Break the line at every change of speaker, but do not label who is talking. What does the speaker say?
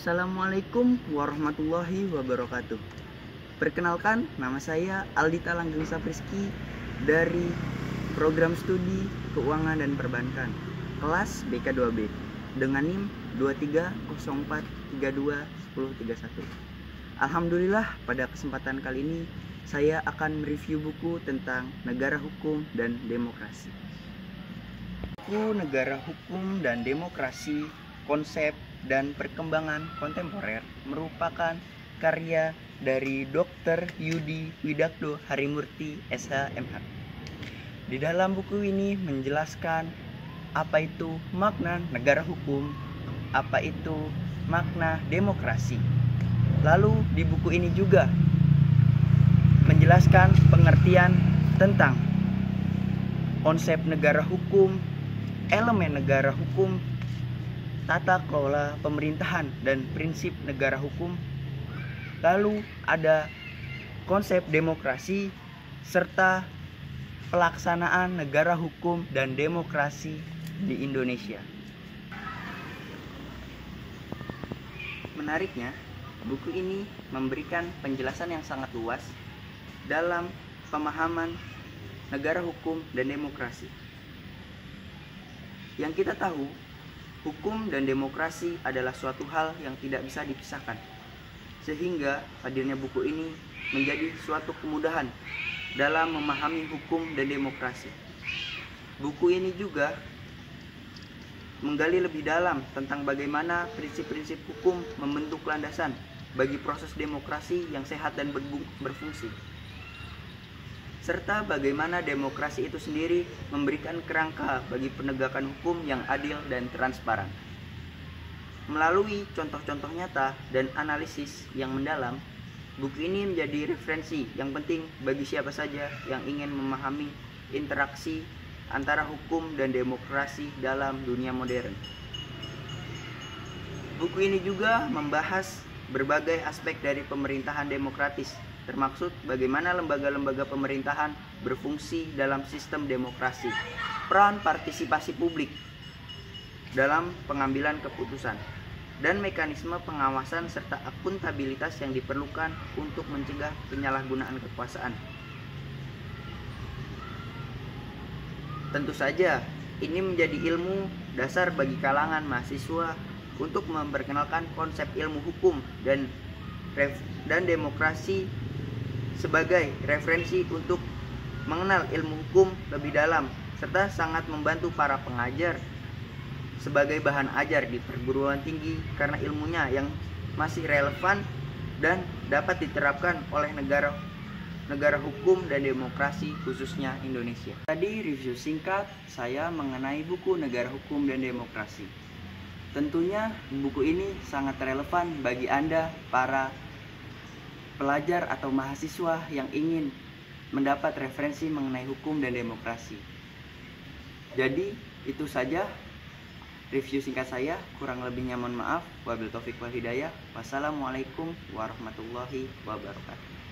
Assalamualaikum warahmatullahi wabarakatuh. Perkenalkan, nama saya Aldita Langgeng Safriski dari Program Studi Keuangan dan Perbankan, kelas BK2B dengan NIM 2304321031. Alhamdulillah, pada kesempatan kali ini saya akan mereview buku tentang negara hukum dan demokrasi. Buku Negara Hukum dan Demokrasi, Konsep dan Perkembangan Kontemporer merupakan karya dari Dr. Yudi Widakdo Harimurti SH.MH. Di dalam buku ini menjelaskan apa itu makna negara hukum, apa itu makna demokrasi. Lalu di buku ini juga menjelaskan pengertian tentang konsep negara hukum, elemen negara hukum, tata kelola pemerintahan dan prinsip negara hukum. Lalu ada konsep demokrasi serta pelaksanaan negara hukum dan demokrasi di Indonesia. Menariknya, buku ini memberikan penjelasan yang sangat luas dalam pemahaman negara hukum dan demokrasi. Yang kita tahu, hukum dan demokrasi adalah suatu hal yang tidak bisa dipisahkan. Sehingga hadirnya buku ini menjadi suatu kemudahan dalam memahami hukum dan demokrasi. Buku ini juga menggali lebih dalam tentang bagaimana prinsip-prinsip hukum membentuk landasan bagi proses demokrasi yang sehat dan berfungsi, serta bagaimana demokrasi itu sendiri memberikan kerangka bagi penegakan hukum yang adil dan transparan. Melalui contoh-contoh nyata dan analisis yang mendalam, buku ini menjadi referensi yang penting bagi siapa saja yang ingin memahami interaksi antara hukum dan demokrasi dalam dunia modern. Buku ini juga membahas berbagai aspek dari pemerintahan demokratis, termaksud bagaimana lembaga-lembaga pemerintahan berfungsi dalam sistem demokrasi, peran partisipasi publik dalam pengambilan keputusan, dan mekanisme pengawasan serta akuntabilitas yang diperlukan untuk mencegah penyalahgunaan kekuasaan. Tentu saja, ini menjadi ilmu dasar bagi kalangan mahasiswa untuk memperkenalkan konsep ilmu hukum dan demokrasi sebagai referensi untuk mengenal ilmu hukum lebih dalam, serta sangat membantu para pengajar sebagai bahan ajar di perguruan tinggi karena ilmunya yang masih relevan dan dapat diterapkan oleh negara hukum dan demokrasi, khususnya Indonesia. Tadi review singkat saya mengenai buku Negara Hukum dan Demokrasi. Tentunya buku ini sangat relevan bagi Anda para pelajar atau mahasiswa yang ingin mendapat referensi mengenai hukum dan demokrasi. Jadi itu saja review singkat saya, kurang lebihnya mohon maaf. Wabillahi taufiq wal hidayah. Wassalamualaikum warahmatullahi wabarakatuh.